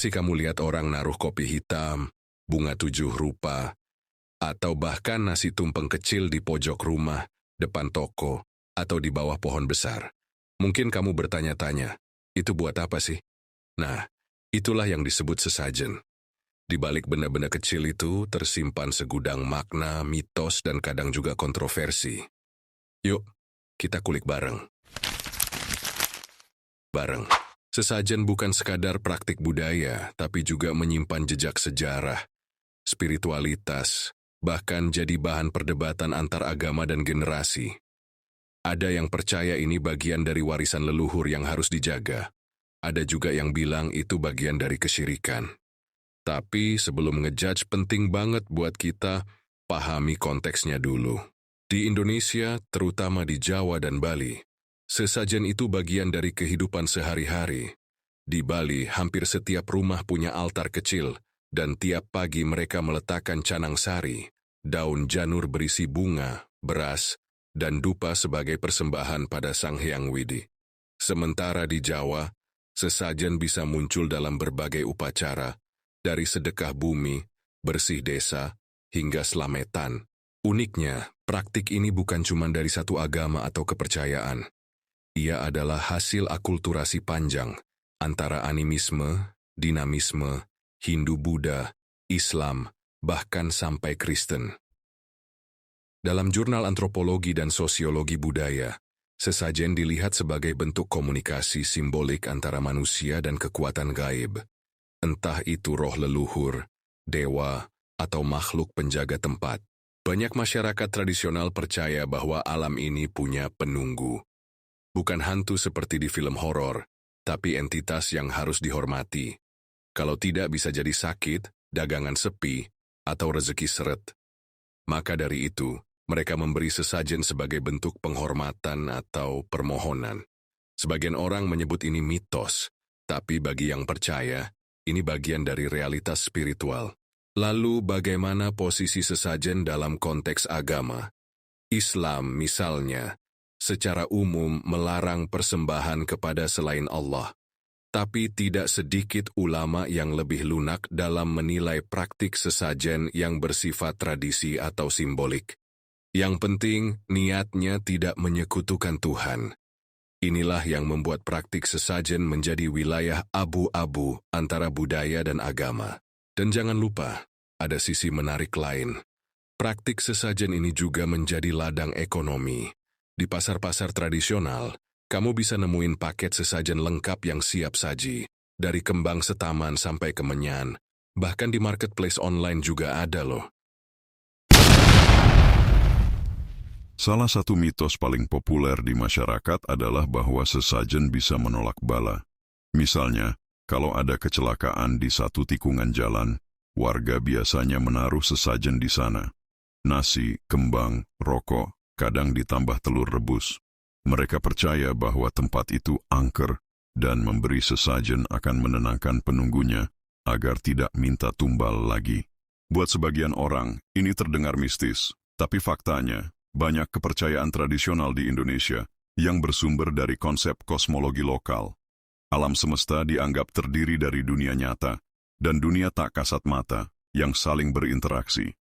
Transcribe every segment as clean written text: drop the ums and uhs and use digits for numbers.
sih kamu lihat orang naruh kopi hitam, bunga 7 rupa, atau bahkan nasi tumpeng kecil di pojok rumah, depan toko, atau di bawah pohon besar? Mungkin kamu bertanya-tanya, itu buat apa sih? Nah, itulah yang disebut sesajen. Di balik benda-benda kecil itu tersimpan segudang makna, mitos, dan kadang juga kontroversi. Yuk, kita kulik bareng. Sesajen bukan sekadar praktik budaya, tapi juga menyimpan jejak sejarah, spiritualitas, bahkan jadi bahan perdebatan antar agama dan generasi. Ada yang percaya ini bagian dari warisan leluhur yang harus dijaga. Ada juga yang bilang itu bagian dari kesyirikan. Tapi sebelum ngejudge, penting banget buat kita pahami konteksnya dulu. Di Indonesia, terutama di Jawa dan Bali, sesajen itu bagian dari kehidupan sehari-hari. Di Bali, hampir setiap rumah punya altar kecil, dan tiap pagi mereka meletakkan canang sari, daun janur berisi bunga, beras, dan dupa sebagai persembahan pada Sang Hyang Widi. Sementara di Jawa, sesajen bisa muncul dalam berbagai upacara, dari sedekah bumi, bersih desa, hingga slametan. Uniknya, praktik ini bukan cuma dari satu agama atau kepercayaan. Ia adalah hasil akulturasi panjang antara animisme, dinamisme, Hindu-Buddha, Islam, bahkan sampai Kristen. Dalam jurnal antropologi dan sosiologi budaya, sesajen dilihat sebagai bentuk komunikasi simbolik antara manusia dan kekuatan gaib. Entah itu roh leluhur, dewa, atau makhluk penjaga tempat. Banyak masyarakat tradisional percaya bahwa alam ini punya penunggu. Bukan hantu seperti di film horor, tapi entitas yang harus dihormati. Kalau tidak bisa jadi sakit, dagangan sepi, atau rezeki seret. Maka dari itu, mereka memberi sesajen sebagai bentuk penghormatan atau permohonan. Sebagian orang menyebut ini mitos, tapi bagi yang percaya, ini bagian dari realitas spiritual. Lalu bagaimana posisi sesajen dalam konteks agama? Islam misalnya, secara umum melarang persembahan kepada selain Allah. Tapi tidak sedikit ulama yang lebih lunak dalam menilai praktik sesajen yang bersifat tradisi atau simbolik. Yang penting, niatnya tidak menyekutukan Tuhan. Inilah yang membuat praktik sesajen menjadi wilayah abu-abu antara budaya dan agama. Dan jangan lupa, ada sisi menarik lain. Praktik sesajen ini juga menjadi ladang ekonomi. Di pasar-pasar tradisional, kamu bisa nemuin paket sesajen lengkap yang siap saji. Dari kembang setaman sampai kemenyan. Bahkan di marketplace online juga ada loh. Salah satu mitos paling populer di masyarakat adalah bahwa sesajen bisa menolak bala. Misalnya, kalau ada kecelakaan di satu tikungan jalan, warga biasanya menaruh sesajen di sana. Nasi, kembang, rokok, kadang ditambah telur rebus. Mereka percaya bahwa tempat itu angker dan memberi sesajen akan menenangkan penunggunya agar tidak minta tumbal lagi. Buat sebagian orang, ini terdengar mistis, tapi faktanya, banyak kepercayaan tradisional di Indonesia yang bersumber dari konsep kosmologi lokal. Alam semesta dianggap terdiri dari dunia nyata dan dunia tak kasat mata yang saling berinteraksi.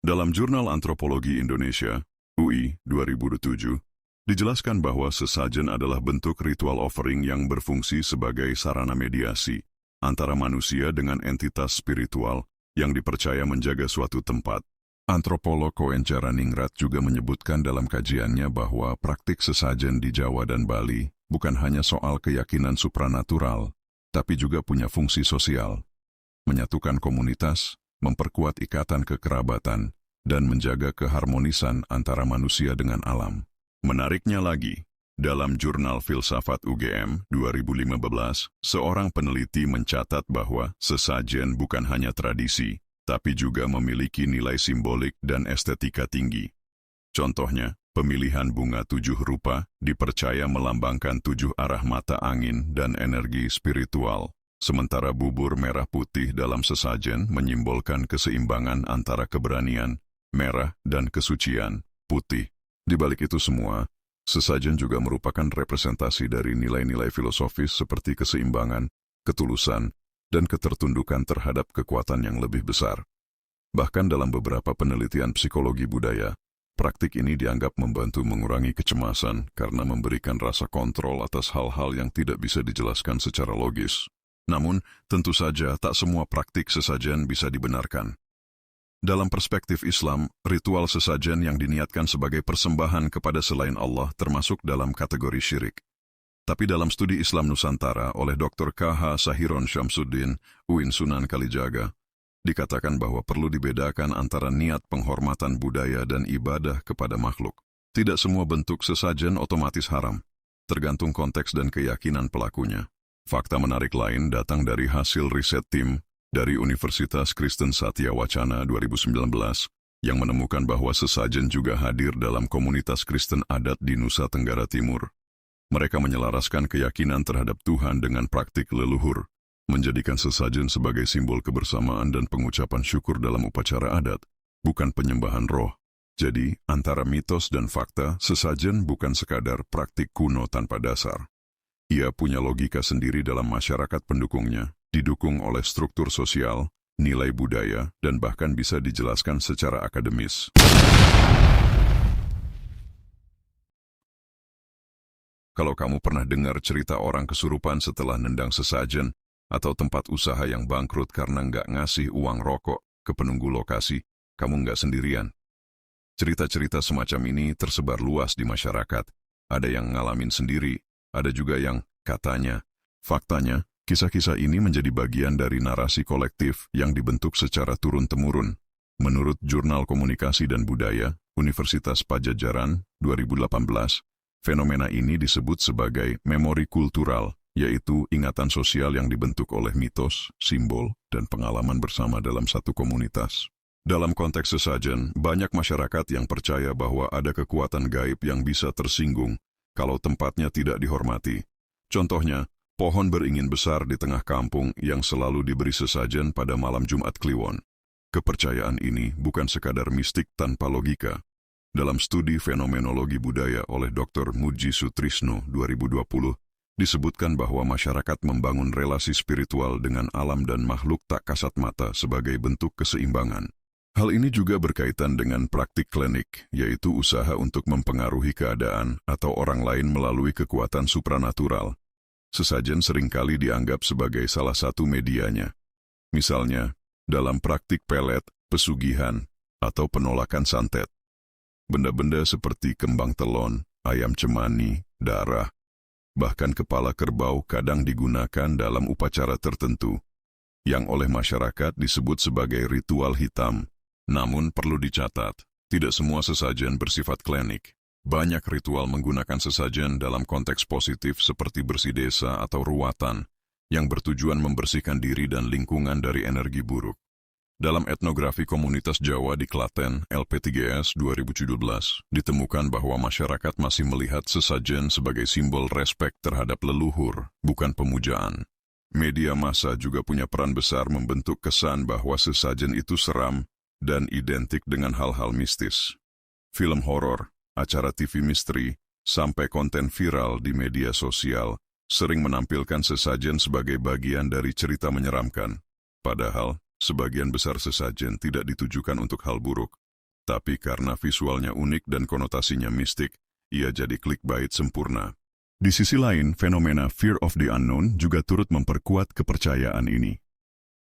Dalam Jurnal Antropologi Indonesia, UI 2007, dijelaskan bahwa sesajen adalah bentuk ritual offering yang berfungsi sebagai sarana mediasi antara manusia dengan entitas spiritual yang dipercaya menjaga suatu tempat. Antropolog Koen Jaraningrat juga menyebutkan dalam kajiannya bahwa praktik sesajen di Jawa dan Bali bukan hanya soal keyakinan supranatural, tapi juga punya fungsi sosial, menyatukan komunitas, memperkuat ikatan kekerabatan, dan menjaga keharmonisan antara manusia dengan alam. Menariknya lagi, dalam Jurnal Filsafat UGM 2015, seorang peneliti mencatat bahwa sesajen bukan hanya tradisi, tapi juga memiliki nilai simbolik dan estetika tinggi. Contohnya, pemilihan bunga 7 rupa dipercaya melambangkan 7 arah mata angin dan energi spiritual, sementara bubur merah putih dalam sesajen menyimbolkan keseimbangan antara keberanian, merah, dan kesucian, putih. Di balik itu semua, sesajen juga merupakan representasi dari nilai-nilai filosofis seperti keseimbangan, ketulusan, dan ketertundukan terhadap kekuatan yang lebih besar. Bahkan dalam beberapa penelitian psikologi budaya, praktik ini dianggap membantu mengurangi kecemasan karena memberikan rasa kontrol atas hal-hal yang tidak bisa dijelaskan secara logis. Namun, tentu saja tak semua praktik sesajen bisa dibenarkan. Dalam perspektif Islam, ritual sesajen yang diniatkan sebagai persembahan kepada selain Allah termasuk dalam kategori syirik. Tapi dalam studi Islam Nusantara oleh Dr. K.H. Sahiron Syamsuddin, UIN Sunan Kalijaga, dikatakan bahwa perlu dibedakan antara niat penghormatan budaya dan ibadah kepada makhluk. Tidak semua bentuk sesajen otomatis haram, tergantung konteks dan keyakinan pelakunya. Fakta menarik lain datang dari hasil riset tim dari Universitas Kristen Satya Wacana 2019 yang menemukan bahwa sesajen juga hadir dalam komunitas Kristen adat di Nusa Tenggara Timur. Mereka menyelaraskan keyakinan terhadap Tuhan dengan praktik leluhur, menjadikan sesajen sebagai simbol kebersamaan dan pengucapan syukur dalam upacara adat, bukan penyembahan roh. Jadi, antara mitos dan fakta, sesajen bukan sekadar praktik kuno tanpa dasar. Ia punya logika sendiri dalam masyarakat pendukungnya, didukung oleh struktur sosial, nilai budaya, dan bahkan bisa dijelaskan secara akademis. Kalau kamu pernah dengar cerita orang kesurupan setelah nendang sesajen, atau tempat usaha yang bangkrut karena nggak ngasih uang rokok ke penunggu lokasi, kamu nggak sendirian. Cerita-cerita semacam ini tersebar luas di masyarakat. Ada yang ngalamin sendiri, ada juga yang katanya. Faktanya, kisah-kisah ini menjadi bagian dari narasi kolektif yang dibentuk secara turun-temurun. Menurut Jurnal Komunikasi dan Budaya, Universitas Padjadjaran 2018, fenomena ini disebut sebagai memori kultural, yaitu ingatan sosial yang dibentuk oleh mitos, simbol, dan pengalaman bersama dalam satu komunitas. Dalam konteks sesajen, banyak masyarakat yang percaya bahwa ada kekuatan gaib yang bisa tersinggung kalau tempatnya tidak dihormati. Contohnya, pohon beringin besar di tengah kampung yang selalu diberi sesajen pada malam Jumat Kliwon. Kepercayaan ini bukan sekadar mistik tanpa logika. Dalam studi fenomenologi budaya oleh Dr. Muji Sutrisno 2020, disebutkan bahwa masyarakat membangun relasi spiritual dengan alam dan makhluk tak kasat mata sebagai bentuk keseimbangan. Hal ini juga berkaitan dengan praktik klinik, yaitu usaha untuk mempengaruhi keadaan atau orang lain melalui kekuatan supranatural. Sesajen seringkali dianggap sebagai salah satu medianya. Misalnya, dalam praktik pelet, pesugihan, atau penolakan santet. Benda-benda seperti kembang telon, ayam cemani, darah, bahkan kepala kerbau kadang digunakan dalam upacara tertentu, yang oleh masyarakat disebut sebagai ritual hitam. Namun perlu dicatat, tidak semua sesajen bersifat klinik. Banyak ritual menggunakan sesajen dalam konteks positif seperti bersih desa atau ruatan, yang bertujuan membersihkan diri dan lingkungan dari energi buruk. Dalam etnografi komunitas Jawa di Klaten, LP3S 2017, ditemukan bahwa masyarakat masih melihat sesajen sebagai simbol respek terhadap leluhur, bukan pemujaan. Media massa juga punya peran besar membentuk kesan bahwa sesajen itu seram dan identik dengan hal-hal mistis. Film horor, acara TV misteri, sampai konten viral di media sosial sering menampilkan sesajen sebagai bagian dari cerita menyeramkan. Padahal, sebagian besar sesajen tidak ditujukan untuk hal buruk, tapi karena visualnya unik dan konotasinya mistik, ia jadi clickbait sempurna. Di sisi lain, fenomena fear of the unknown juga turut memperkuat kepercayaan ini.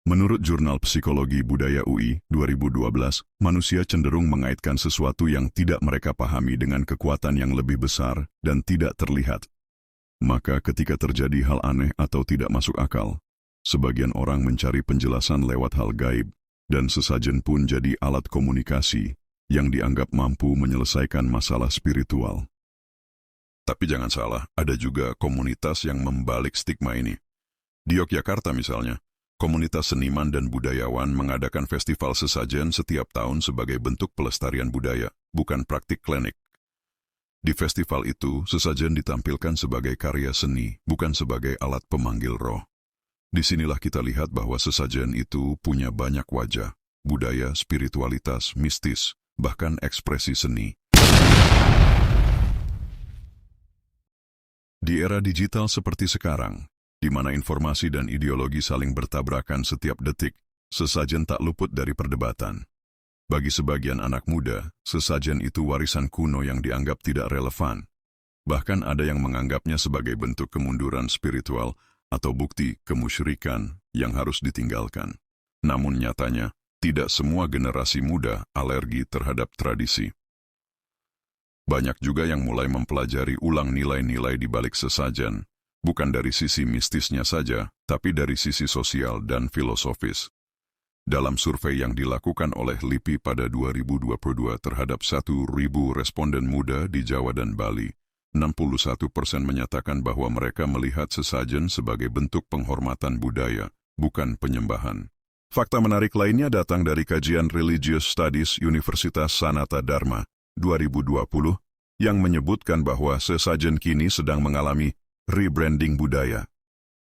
Menurut Jurnal Psikologi Budaya UI 2012, manusia cenderung mengaitkan sesuatu yang tidak mereka pahami dengan kekuatan yang lebih besar dan tidak terlihat. Maka ketika terjadi hal aneh atau tidak masuk akal, sebagian orang mencari penjelasan lewat hal gaib, dan sesajen pun jadi alat komunikasi yang dianggap mampu menyelesaikan masalah spiritual. Tapi jangan salah, ada juga komunitas yang membalik stigma ini. Di Yogyakarta misalnya, komunitas seniman dan budayawan mengadakan festival sesajen setiap tahun sebagai bentuk pelestarian budaya, bukan praktik klinik. Di festival itu, sesajen ditampilkan sebagai karya seni, bukan sebagai alat pemanggil roh. Disinilah kita lihat bahwa sesajen itu punya banyak wajah, budaya, spiritualitas, mistis, bahkan ekspresi seni. Di era digital seperti sekarang, di mana informasi dan ideologi saling bertabrakan setiap detik, sesajen tak luput dari perdebatan. Bagi sebagian anak muda, sesajen itu warisan kuno yang dianggap tidak relevan. Bahkan ada yang menganggapnya sebagai bentuk kemunduran spiritual atau bukti kemusyrikan yang harus ditinggalkan. Namun nyatanya, tidak semua generasi muda alergi terhadap tradisi. Banyak juga yang mulai mempelajari ulang nilai-nilai di balik sesajen, bukan dari sisi mistisnya saja, tapi dari sisi sosial dan filosofis. Dalam survei yang dilakukan oleh LIPI pada 2022 terhadap 1.000 responden muda di Jawa dan Bali, 61% menyatakan bahwa mereka melihat sesajen sebagai bentuk penghormatan budaya, bukan penyembahan. Fakta menarik lainnya datang dari kajian Religious Studies Universitas Sanata Dharma 2020 yang menyebutkan bahwa sesajen kini sedang mengalami rebranding budaya.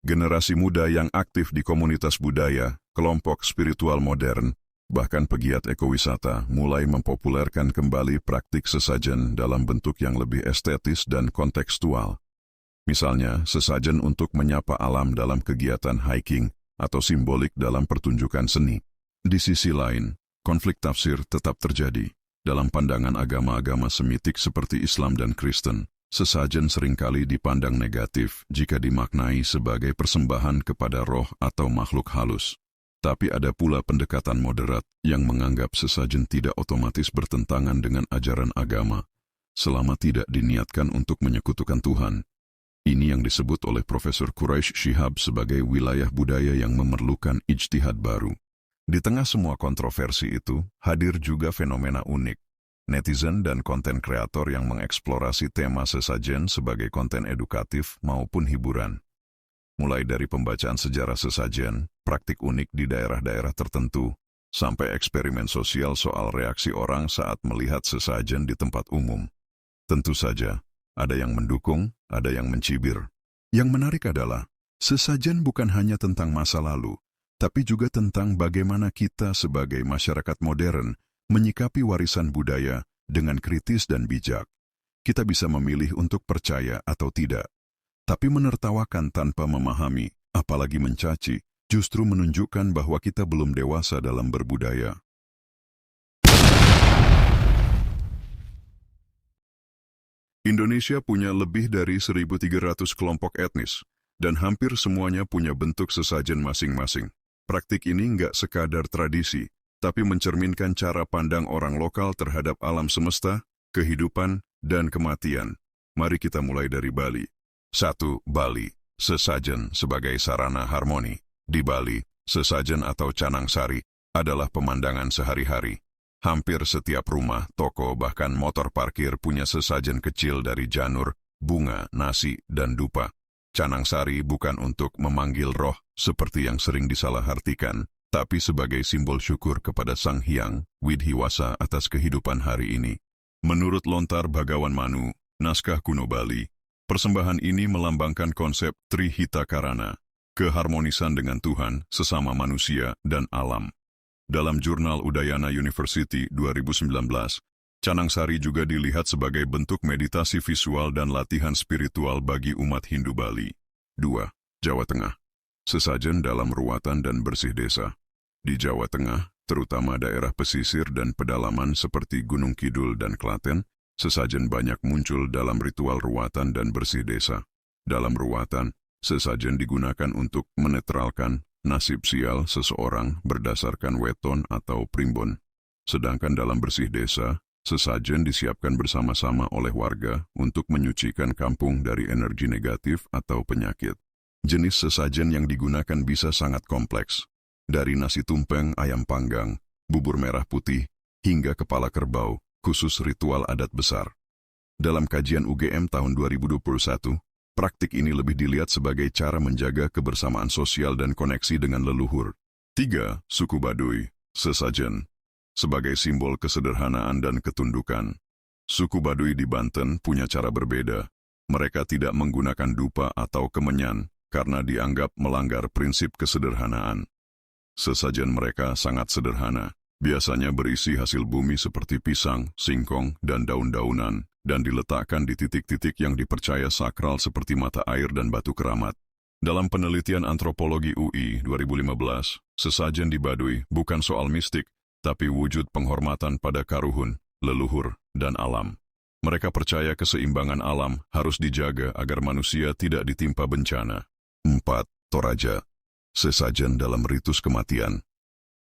Generasi muda yang aktif di komunitas budaya, kelompok spiritual modern, bahkan pegiat ekowisata mulai mempopulerkan kembali praktik sesajen dalam bentuk yang lebih estetis dan kontekstual. Misalnya, sesajen untuk menyapa alam dalam kegiatan hiking atau simbolik dalam pertunjukan seni. Di sisi lain, konflik tafsir tetap terjadi. Dalam pandangan agama-agama semitik seperti Islam dan Kristen, sesajen seringkali dipandang negatif jika dimaknai sebagai persembahan kepada roh atau makhluk halus. Tapi ada pula pendekatan moderat yang menganggap sesajen tidak otomatis bertentangan dengan ajaran agama, selama tidak diniatkan untuk menyekutukan Tuhan. Ini yang disebut oleh Profesor Quraish Shihab sebagai wilayah budaya yang memerlukan ijtihad baru. Di tengah semua kontroversi itu, hadir juga fenomena unik. Netizen dan konten kreator yang mengeksplorasi tema sesajen sebagai konten edukatif maupun hiburan. Mulai dari pembacaan sejarah sesajen, praktik unik di daerah-daerah tertentu, sampai eksperimen sosial soal reaksi orang saat melihat sesajen di tempat umum. Tentu saja, ada yang mendukung, ada yang mencibir. Yang menarik adalah, sesajen bukan hanya tentang masa lalu, tapi juga tentang bagaimana kita sebagai masyarakat modern menyikapi warisan budaya dengan kritis dan bijak. Kita bisa memilih untuk percaya atau tidak, tapi menertawakan tanpa memahami, apalagi mencaci, justru menunjukkan bahwa kita belum dewasa dalam berbudaya. Indonesia punya lebih dari 1.300 kelompok etnis, dan hampir semuanya punya bentuk sesajen masing-masing. Praktik ini nggak sekadar tradisi, tapi mencerminkan cara pandang orang lokal terhadap alam semesta, kehidupan, dan kematian. Mari kita mulai dari Bali. 1. Bali, sesajen sebagai sarana harmoni. Di Bali, sesajen atau canang sari adalah pemandangan sehari-hari. Hampir setiap rumah, toko, bahkan motor parkir punya sesajen kecil dari janur, bunga, nasi, dan dupa. Canang sari bukan untuk memanggil roh seperti yang sering disalahartikan, tapi sebagai simbol syukur kepada Sang Hyang Widhiwasa atas kehidupan hari ini. Menurut Lontar Bagawan Manu, naskah kuno Bali, persembahan ini melambangkan konsep Trihita Karana, keharmonisan dengan Tuhan, sesama manusia, dan alam. Dalam jurnal Udayana University 2019, canang sari juga dilihat sebagai bentuk meditasi visual dan latihan spiritual bagi umat Hindu Bali. 2. Jawa Tengah. Sesajen dalam ruatan dan bersih desa. Di Jawa Tengah, terutama daerah pesisir dan pedalaman seperti Gunung Kidul dan Klaten, sesajen banyak muncul dalam ritual ruatan dan bersih desa. Dalam ruatan, sesajen digunakan untuk menetralkan nasib sial seseorang berdasarkan weton atau primbon. Sedangkan dalam bersih desa, sesajen disiapkan bersama-sama oleh warga untuk menyucikan kampung dari energi negatif atau penyakit. Jenis sesajen yang digunakan bisa sangat kompleks, dari nasi tumpeng, ayam panggang, bubur merah putih, hingga kepala kerbau, khusus ritual adat besar. Dalam kajian UGM tahun 2021, praktik ini lebih dilihat sebagai cara menjaga kebersamaan sosial dan koneksi dengan leluhur. 3. Suku Baduy, sesajen. Sebagai simbol kesederhanaan dan ketundukan, suku Baduy di Banten punya cara berbeda. Mereka tidak menggunakan dupa atau kemenyan karena dianggap melanggar prinsip kesederhanaan. Sesajen mereka sangat sederhana, biasanya berisi hasil bumi seperti pisang, singkong, dan daun-daunan, dan diletakkan di titik-titik yang dipercaya sakral seperti mata air dan batu keramat. Dalam penelitian antropologi UI 2015, sesajen di Baduy bukan soal mistik, tapi wujud penghormatan pada karuhun, leluhur, dan alam. Mereka percaya keseimbangan alam harus dijaga agar manusia tidak ditimpa bencana. 4. Toraja, sesajen dalam ritus kematian.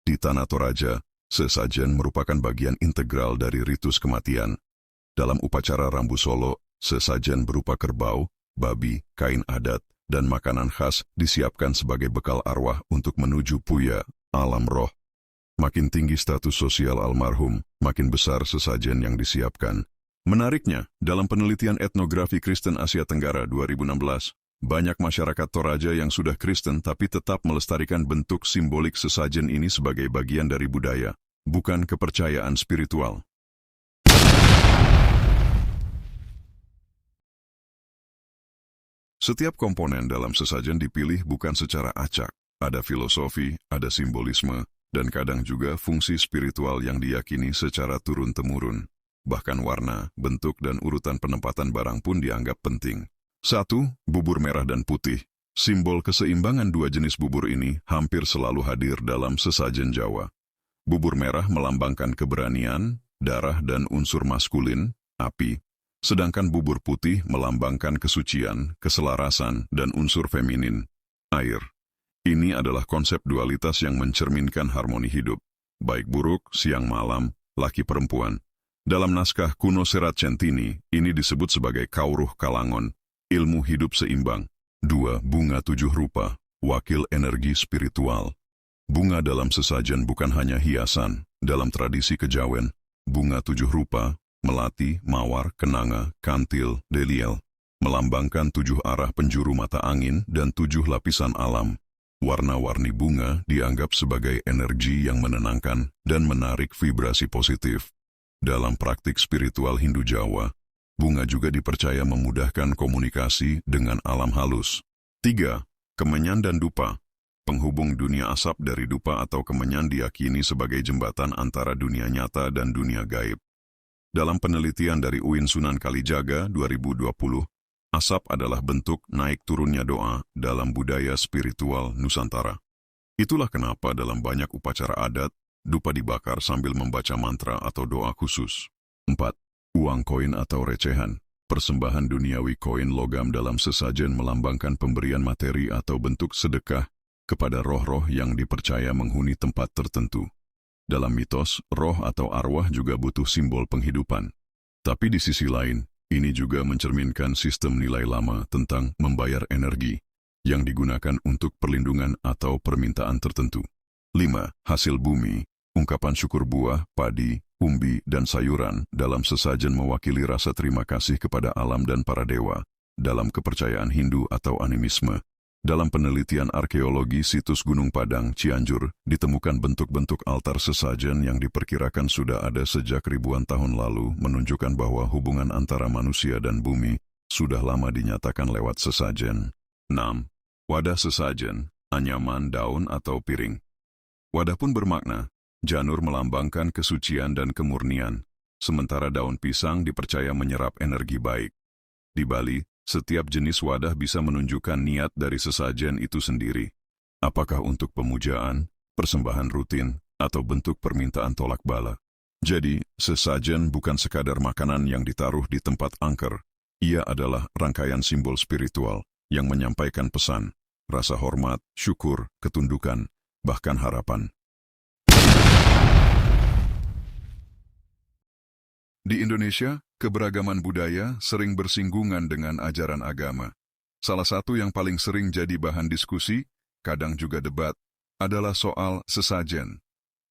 Di Tanah Toraja, sesajen merupakan bagian integral dari ritus kematian. Dalam upacara Rambu Solo, sesajen berupa kerbau, babi, kain adat, dan makanan khas disiapkan sebagai bekal arwah untuk menuju puya, alam roh. Makin tinggi status sosial almarhum, makin besar sesajen yang disiapkan. Menariknya, dalam penelitian etnografi Kristen Asia Tenggara 2016, banyak masyarakat Toraja yang sudah Kristen tapi tetap melestarikan bentuk simbolik sesajen ini sebagai bagian dari budaya, bukan kepercayaan spiritual. Setiap komponen dalam sesajen dipilih bukan secara acak. Ada filosofi, ada simbolisme, dan kadang juga fungsi spiritual yang diyakini secara turun-temurun. Bahkan warna, bentuk, dan urutan penempatan barang pun dianggap penting. 1. Bubur merah dan putih. Simbol keseimbangan dua jenis bubur ini hampir selalu hadir dalam sesajen Jawa. Bubur merah melambangkan keberanian, darah, dan unsur maskulin, api. Sedangkan bubur putih melambangkan kesucian, keselarasan, dan unsur feminin, air. Ini adalah konsep dualitas yang mencerminkan harmoni hidup, baik buruk, siang malam, laki perempuan. Dalam naskah kuno Serat Centini, ini disebut sebagai Kauruh Kalangon, ilmu hidup seimbang. 2. Bunga 7 rupa, wakil energi spiritual. Bunga dalam sesajen bukan hanya hiasan. Dalam tradisi kejawen, bunga 7 rupa, melati, mawar, kenanga, kantil, deliel, melambangkan 7 arah penjuru mata angin dan 7 lapisan alam. Warna-warni bunga dianggap sebagai energi yang menenangkan dan menarik vibrasi positif. Dalam praktik spiritual Hindu Jawa, bunga juga dipercaya memudahkan komunikasi dengan alam halus. 3. Kemenyan dan dupa. Penghubung dunia asap dari dupa atau kemenyan diyakini sebagai jembatan antara dunia nyata dan dunia gaib. Dalam penelitian dari UIN Sunan Kalijaga 2020, asap adalah bentuk naik turunnya doa dalam budaya spiritual Nusantara. Itulah kenapa dalam banyak upacara adat, dupa dibakar sambil membaca mantra atau doa khusus. 4. Uang koin atau recehan. Persembahan duniawi koin logam dalam sesajen melambangkan pemberian materi atau bentuk sedekah kepada roh-roh yang dipercaya menghuni tempat tertentu. Dalam mitos, roh atau arwah juga butuh simbol penghidupan. Tapi di sisi lain, ini juga mencerminkan sistem nilai lama tentang membayar energi yang digunakan untuk perlindungan atau permintaan tertentu. 5. Hasil bumi. Ungkapan syukur buah, padi, umbi, dan sayuran dalam sesajen mewakili rasa terima kasih kepada alam dan para dewa. Dalam kepercayaan Hindu atau animisme, dalam penelitian arkeologi situs Gunung Padang, Cianjur, ditemukan bentuk-bentuk altar sesajen yang diperkirakan sudah ada sejak ribuan tahun lalu, menunjukkan bahwa hubungan antara manusia dan bumi sudah lama dinyatakan lewat sesajen. 6. Wadah sesajen, anyaman, daun, atau piring. Wadah pun bermakna, janur melambangkan kesucian dan kemurnian, sementara daun pisang dipercaya menyerap energi baik. Di Bali, setiap jenis wadah bisa menunjukkan niat dari sesajen itu sendiri. Apakah untuk pemujaan, persembahan rutin, atau bentuk permintaan tolak bala. Jadi, sesajen bukan sekadar makanan yang ditaruh di tempat angker. Ia adalah rangkaian simbol spiritual yang menyampaikan pesan, rasa hormat, syukur, ketundukan, bahkan harapan. Di Indonesia, keberagaman budaya sering bersinggungan dengan ajaran agama. Salah satu yang paling sering jadi bahan diskusi, kadang juga debat, adalah soal sesajen.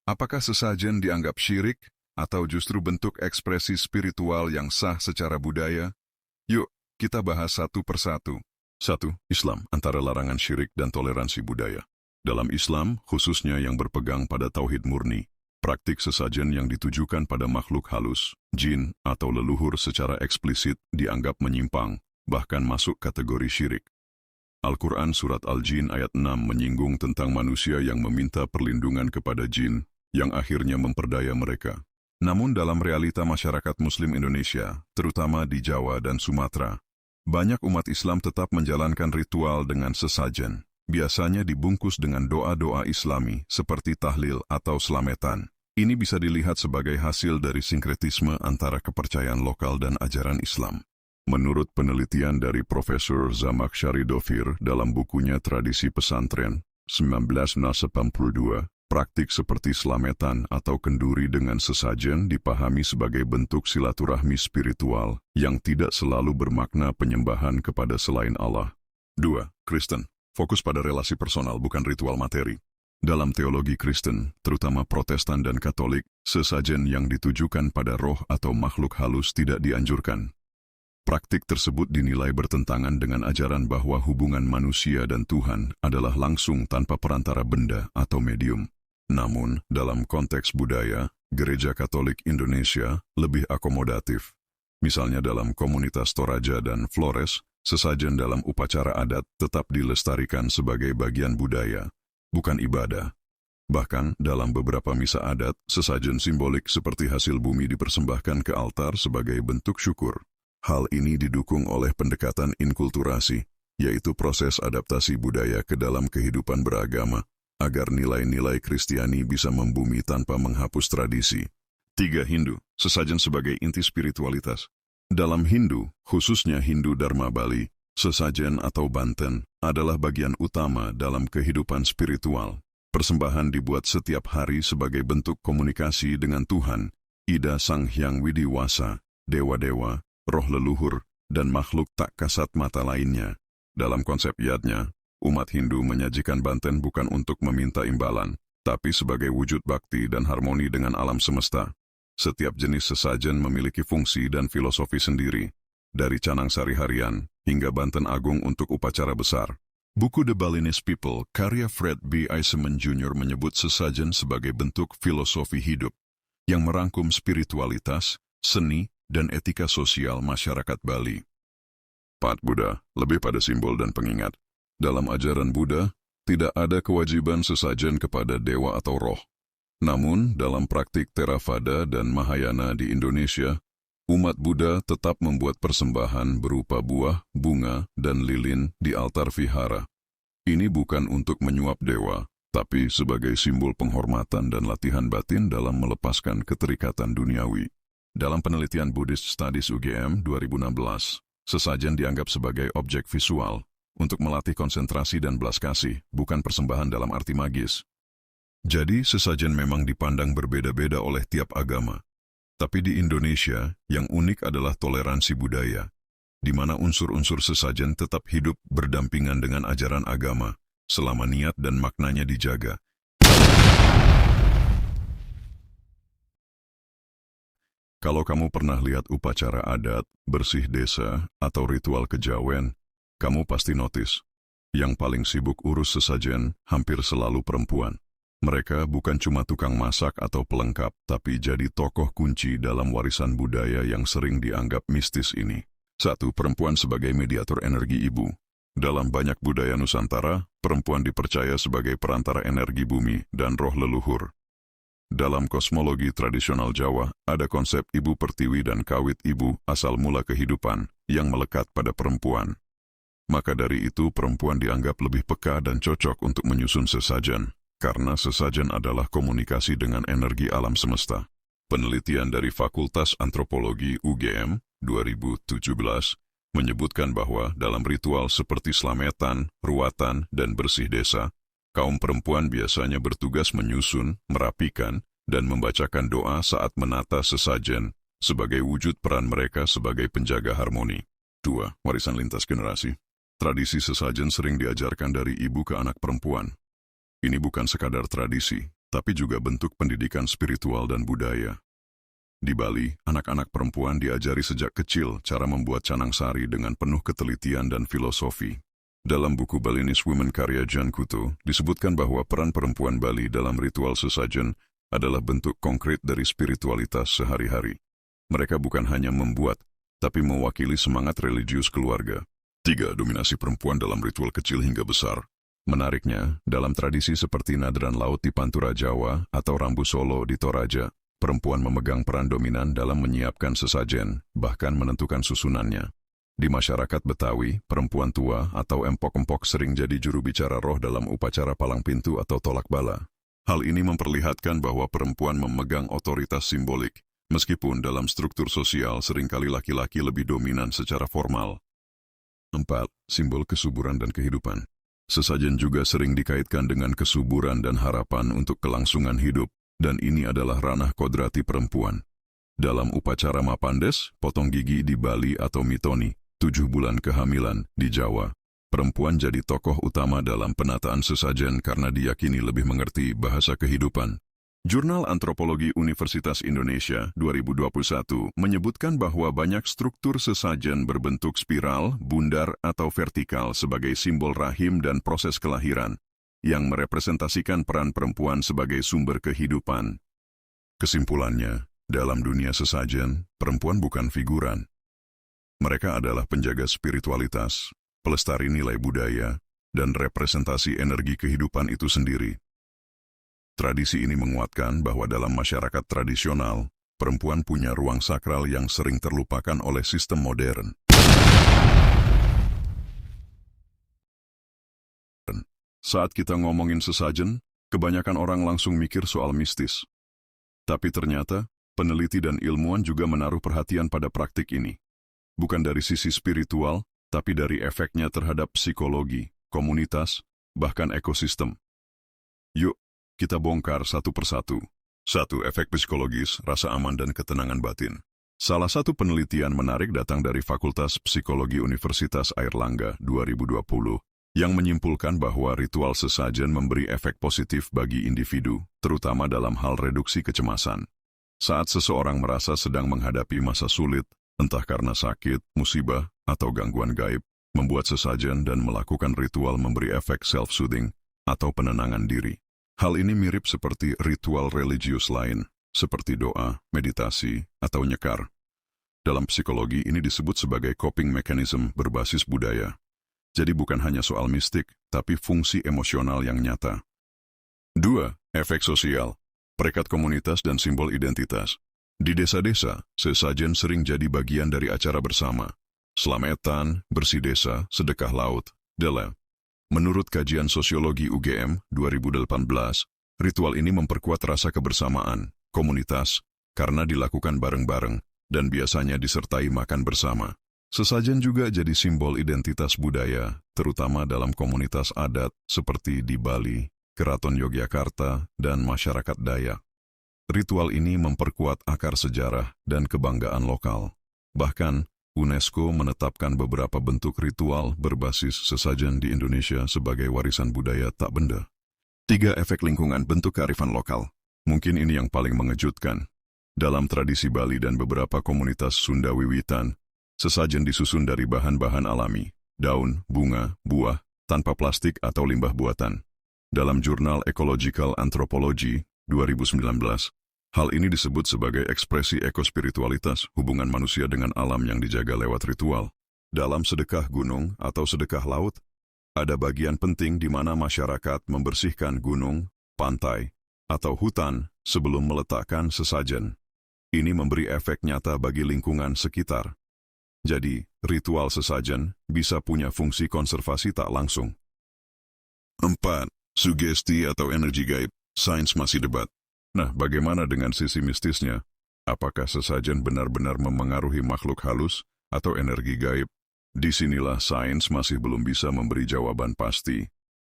Apakah sesajen dianggap syirik atau justru bentuk ekspresi spiritual yang sah secara budaya? Yuk, kita bahas satu persatu. 1. Islam, antara larangan syirik dan toleransi budaya. Dalam Islam, khususnya yang berpegang pada tauhid murni, praktik sesajen yang ditujukan pada makhluk halus, jin, atau leluhur secara eksplisit dianggap menyimpang, bahkan masuk kategori syirik. Al-Quran Surat Al-Jin ayat 6 menyinggung tentang manusia yang meminta perlindungan kepada jin, yang akhirnya memperdaya mereka. Namun dalam realita masyarakat Muslim Indonesia, terutama di Jawa dan Sumatera, Banyak umat Islam tetap menjalankan ritual dengan sesajen. Biasanya dibungkus dengan doa-doa Islami seperti tahlil atau slametan. Ini bisa dilihat sebagai hasil dari sinkretisme antara kepercayaan lokal dan ajaran Islam. Menurut penelitian dari Profesor Zamakhsyari Dofir dalam bukunya Tradisi Pesantren 1982, praktik seperti slametan atau kenduri dengan sesajen dipahami sebagai bentuk silaturahmi spiritual yang tidak selalu bermakna penyembahan kepada selain Allah. 2. Kristen. Fokus pada relasi personal bukan ritual materi. Dalam teologi Kristen, terutama Protestan dan Katolik, sesajen yang ditujukan pada roh atau makhluk halus tidak dianjurkan. Praktik tersebut dinilai bertentangan dengan ajaran bahwa hubungan manusia dan Tuhan adalah langsung tanpa perantara benda atau medium. Namun, dalam konteks budaya, Gereja Katolik Indonesia lebih akomodatif. Misalnya dalam komunitas Toraja dan Flores, sesajen dalam upacara adat tetap dilestarikan sebagai bagian budaya, bukan ibadah. Bahkan, dalam beberapa misa adat, sesajen simbolik seperti hasil bumi dipersembahkan ke altar sebagai bentuk syukur. Hal ini didukung oleh pendekatan inkulturasi, yaitu proses adaptasi budaya ke dalam kehidupan beragama, agar nilai-nilai Kristiani bisa membumi tanpa menghapus tradisi. 3. Hindu, sesajen sebagai inti spiritualitas. Dalam Hindu, khususnya Hindu Dharma Bali, sesajen atau banten adalah bagian utama dalam kehidupan spiritual. Persembahan dibuat setiap hari sebagai bentuk komunikasi dengan Tuhan, Ida Sang Hyang Widiwasa, dewa-dewa, roh leluhur, dan makhluk tak kasat mata lainnya. Dalam konsep yadnya, umat Hindu menyajikan banten bukan untuk meminta imbalan, tapi sebagai wujud bakti dan harmoni dengan alam semesta. Setiap jenis sesajen memiliki fungsi dan filosofi sendiri, dari canang sari harian hingga banten agung untuk upacara besar. Buku The Balinese People, karya Fred B. Eisenman Jr. menyebut sesajen sebagai bentuk filosofi hidup, yang merangkum spiritualitas, seni, dan etika sosial masyarakat Bali. 4. Buddha, lebih pada simbol dan pengingat. Dalam ajaran Buddha, tidak ada kewajiban sesajen kepada dewa atau roh. Namun, dalam praktik Theravada dan Mahayana di Indonesia, umat Buddha tetap membuat persembahan berupa buah, bunga, dan lilin di altar vihara. Ini bukan untuk menyuap dewa, tapi sebagai simbol penghormatan dan latihan batin dalam melepaskan keterikatan duniawi. Dalam penelitian Buddhist Studies UGM 2016, sesajen dianggap sebagai objek visual untuk melatih konsentrasi dan belas kasih, bukan persembahan dalam arti magis. Jadi, sesajen memang dipandang berbeda-beda oleh tiap agama. Tapi di Indonesia, yang unik adalah toleransi budaya, di mana unsur-unsur sesajen tetap hidup berdampingan dengan ajaran agama, selama niat dan maknanya dijaga. Kalau kamu pernah lihat upacara adat, bersih desa, atau ritual kejawen, kamu pasti notice. Yang paling sibuk urus sesajen hampir selalu perempuan. Mereka bukan cuma tukang masak atau pelengkap, tapi jadi tokoh kunci dalam warisan budaya yang sering dianggap mistis ini. 1. Perempuan sebagai mediator energi ibu. Dalam banyak budaya Nusantara, perempuan dipercaya sebagai perantara energi bumi dan roh leluhur. Dalam kosmologi tradisional Jawa, ada konsep ibu pertiwi dan kawit ibu asal mula kehidupan yang melekat pada perempuan. Maka dari itu perempuan dianggap lebih peka dan cocok untuk menyusun sesajen, karena sesajen adalah komunikasi dengan energi alam semesta. Penelitian dari Fakultas Antropologi UGM 2017 menyebutkan bahwa dalam ritual seperti slametan, ruatan, dan bersih desa, kaum perempuan biasanya bertugas menyusun, merapikan, dan membacakan doa saat menata sesajen, sebagai wujud peran mereka sebagai penjaga harmoni. 2. Warisan lintas generasi. Tradisi sesajen sering diajarkan dari ibu ke anak perempuan. Ini bukan sekadar tradisi, tapi juga bentuk pendidikan spiritual dan budaya. Di Bali, anak-anak perempuan diajari sejak kecil cara membuat canang sari dengan penuh ketelitian dan filosofi. Dalam buku Balinese Women karya Jan Kuto, disebutkan bahwa peran perempuan Bali dalam ritual sesajen adalah bentuk konkret dari spiritualitas sehari-hari. Mereka bukan hanya membuat, tapi mewakili semangat religius keluarga. 3. Dominasi perempuan dalam ritual kecil hingga besar. Menariknya, dalam tradisi seperti Nadran Laut di Pantura Jawa atau Rambu Solo di Toraja, perempuan memegang peran dominan dalam menyiapkan sesajen, bahkan menentukan susunannya. Di masyarakat Betawi, perempuan tua atau empok-empok sering jadi juru bicara roh dalam upacara palang pintu atau tolak bala. Hal ini memperlihatkan bahwa perempuan memegang otoritas simbolik, meskipun dalam struktur sosial seringkali laki-laki lebih dominan secara formal. 4. Simbol kesuburan dan kehidupan. Sesajen juga sering dikaitkan dengan kesuburan dan harapan untuk kelangsungan hidup, dan ini adalah ranah kodrati perempuan. Dalam upacara Mapandes, potong gigi di Bali atau mitoni, 7 bulan kehamilan di Jawa, perempuan jadi tokoh utama dalam penataan sesajen karena diyakini lebih mengerti bahasa kehidupan. Jurnal Antropologi Universitas Indonesia 2021 menyebutkan bahwa banyak struktur sesajen berbentuk spiral, bundar, atau vertikal sebagai simbol rahim dan proses kelahiran, yang merepresentasikan peran perempuan sebagai sumber kehidupan. Kesimpulannya, dalam dunia sesajen, perempuan bukan figuran. Mereka adalah penjaga spiritualitas, pelestari nilai budaya, dan representasi energi kehidupan itu sendiri. Tradisi ini menguatkan bahwa dalam masyarakat tradisional, perempuan punya ruang sakral yang sering terlupakan oleh sistem modern. Saat kita ngomongin sesajen, kebanyakan orang langsung mikir soal mistis. Tapi ternyata, peneliti dan ilmuwan juga menaruh perhatian pada praktik ini. Bukan dari sisi spiritual, tapi dari efeknya terhadap psikologi, komunitas, bahkan ekosistem. Yuk, kita bongkar satu persatu. 1. Efek psikologis, rasa aman dan ketenangan batin. Salah satu penelitian menarik datang dari Fakultas Psikologi Universitas Airlangga 2020, yang menyimpulkan bahwa ritual sesajen memberi efek positif bagi individu, terutama dalam hal reduksi kecemasan. Saat seseorang merasa sedang menghadapi masa sulit, entah karena sakit, musibah, atau gangguan gaib, membuat sesajen dan melakukan ritual memberi efek self-soothing atau penenangan diri. Hal ini mirip seperti ritual religius lain, seperti doa, meditasi, atau nyekar. Dalam psikologi ini disebut sebagai coping mechanism berbasis budaya. Jadi bukan hanya soal mistik, tapi fungsi emosional yang nyata. 2. Efek sosial, perekat komunitas dan simbol identitas. Di desa-desa, sesajen sering jadi bagian dari acara bersama. Slametan, bersih desa, sedekah laut, dela. Menurut kajian sosiologi UGM 2018, ritual ini memperkuat rasa kebersamaan, komunitas, karena dilakukan bareng-bareng, dan biasanya disertai makan bersama. Sesajen juga jadi simbol identitas budaya, terutama dalam komunitas adat seperti di Bali, Keraton Yogyakarta, dan masyarakat Dayak. Ritual ini memperkuat akar sejarah dan kebanggaan lokal. Bahkan, UNESCO menetapkan beberapa bentuk ritual berbasis sesajen di Indonesia sebagai warisan budaya tak benda. 3. Efek lingkungan bentuk kearifan lokal. Mungkin ini yang paling mengejutkan. Dalam tradisi Bali dan beberapa komunitas Sunda Wiwitan, sesajen disusun dari bahan-bahan alami, daun, bunga, buah, tanpa plastik atau limbah buatan. Dalam jurnal Ecological Anthropology 2019, hal ini disebut sebagai ekspresi ekospiritualitas hubungan manusia dengan alam yang dijaga lewat ritual. Dalam sedekah gunung atau sedekah laut, ada bagian penting di mana masyarakat membersihkan gunung, pantai, atau hutan sebelum meletakkan sesajen. Ini memberi efek nyata bagi lingkungan sekitar. Jadi, ritual sesajen bisa punya fungsi konservasi tak langsung. 4. Sugesti atau energi gaib. Sains masih debat. Nah, bagaimana dengan sisi mistisnya? Apakah sesajen benar-benar memengaruhi makhluk halus atau energi gaib? Disinilah sains masih belum bisa memberi jawaban pasti.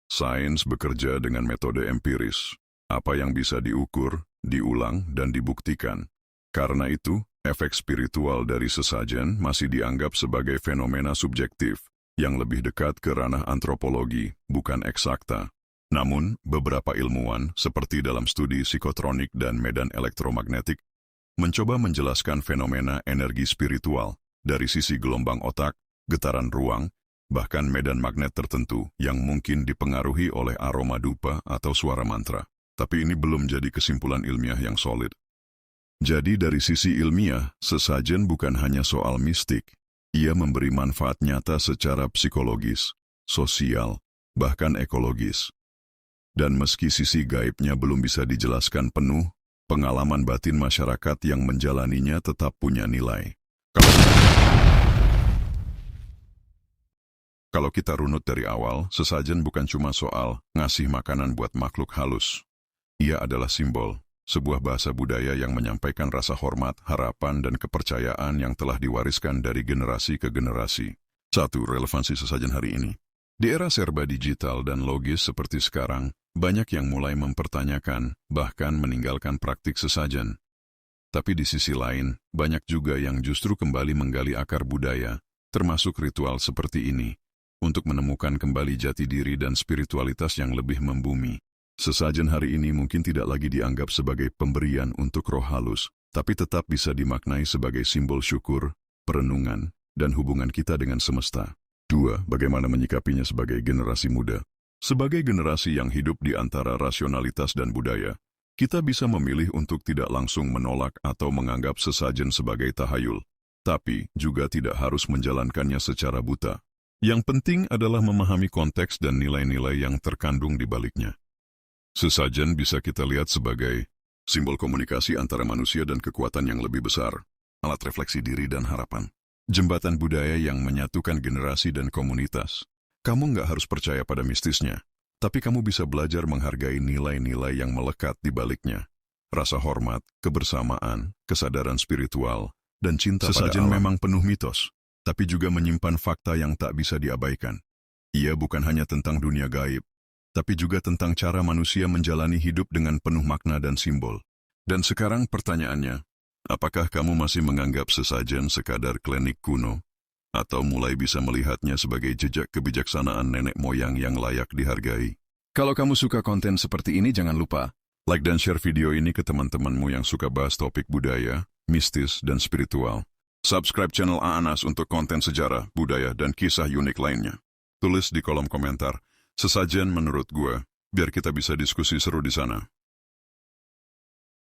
Sains bekerja dengan metode empiris. Apa yang bisa diukur, diulang, dan dibuktikan. Karena itu, efek spiritual dari sesajen masih dianggap sebagai fenomena subjektif yang lebih dekat ke ranah antropologi, bukan eksakta. Namun, beberapa ilmuwan, seperti dalam studi psikotronik dan medan elektromagnetik, mencoba menjelaskan fenomena energi spiritual dari sisi gelombang otak, getaran ruang, bahkan medan magnet tertentu yang mungkin dipengaruhi oleh aroma dupa atau suara mantra. Tapi ini belum jadi kesimpulan ilmiah yang solid. Jadi dari sisi ilmiah, sesajen bukan hanya soal mistik. Ia memberi manfaat nyata secara psikologis, sosial, bahkan ekologis. Dan meski sisi gaibnya belum bisa dijelaskan penuh, pengalaman batin masyarakat yang menjalaninya tetap punya nilai. Kalau kita runut dari awal, sesajen bukan cuma soal ngasih makanan buat makhluk halus. Ia adalah simbol, sebuah bahasa budaya yang menyampaikan rasa hormat, harapan, dan kepercayaan yang telah diwariskan dari generasi ke generasi. 1. Relevansi sesajen hari ini. Di era serba digital dan logis seperti sekarang, banyak yang mulai mempertanyakan, bahkan meninggalkan praktik sesajen. Tapi di sisi lain, banyak juga yang justru kembali menggali akar budaya, termasuk ritual seperti ini, untuk menemukan kembali jati diri dan spiritualitas yang lebih membumi. Sesajen hari ini mungkin tidak lagi dianggap sebagai pemberian untuk roh halus, tapi tetap bisa dimaknai sebagai simbol syukur, perenungan, dan hubungan kita dengan semesta. 2. Bagaimana menyikapinya sebagai generasi muda? Sebagai generasi yang hidup di antara rasionalitas dan budaya, kita bisa memilih untuk tidak langsung menolak atau menganggap sesajen sebagai tahayul, tapi juga tidak harus menjalankannya secara buta. Yang penting adalah memahami konteks dan nilai-nilai yang terkandung di baliknya. Sesajen bisa kita lihat sebagai simbol komunikasi antara manusia dan kekuatan yang lebih besar, alat refleksi diri dan harapan, jembatan budaya yang menyatukan generasi dan komunitas. Kamu nggak harus percaya pada mistisnya, tapi kamu bisa belajar menghargai nilai-nilai yang melekat di baliknya. Rasa hormat, kebersamaan, kesadaran spiritual, dan cinta pada alam. Sesajen memang penuh mitos, tapi juga menyimpan fakta yang tak bisa diabaikan. Ia bukan hanya tentang dunia gaib, tapi juga tentang cara manusia menjalani hidup dengan penuh makna dan simbol. Dan sekarang pertanyaannya, apakah kamu masih menganggap sesajen sekadar klinik kuno? Atau mulai bisa melihatnya sebagai jejak kebijaksanaan nenek moyang yang layak dihargai? Kalau kamu suka konten seperti ini, jangan lupa like dan share video ini ke teman-temanmu yang suka bahas topik budaya, mistis, dan spiritual. Subscribe channel Aanas untuk konten sejarah, budaya, dan kisah unik lainnya. Tulis di kolom komentar, sesajen menurut gue, biar kita bisa diskusi seru di sana.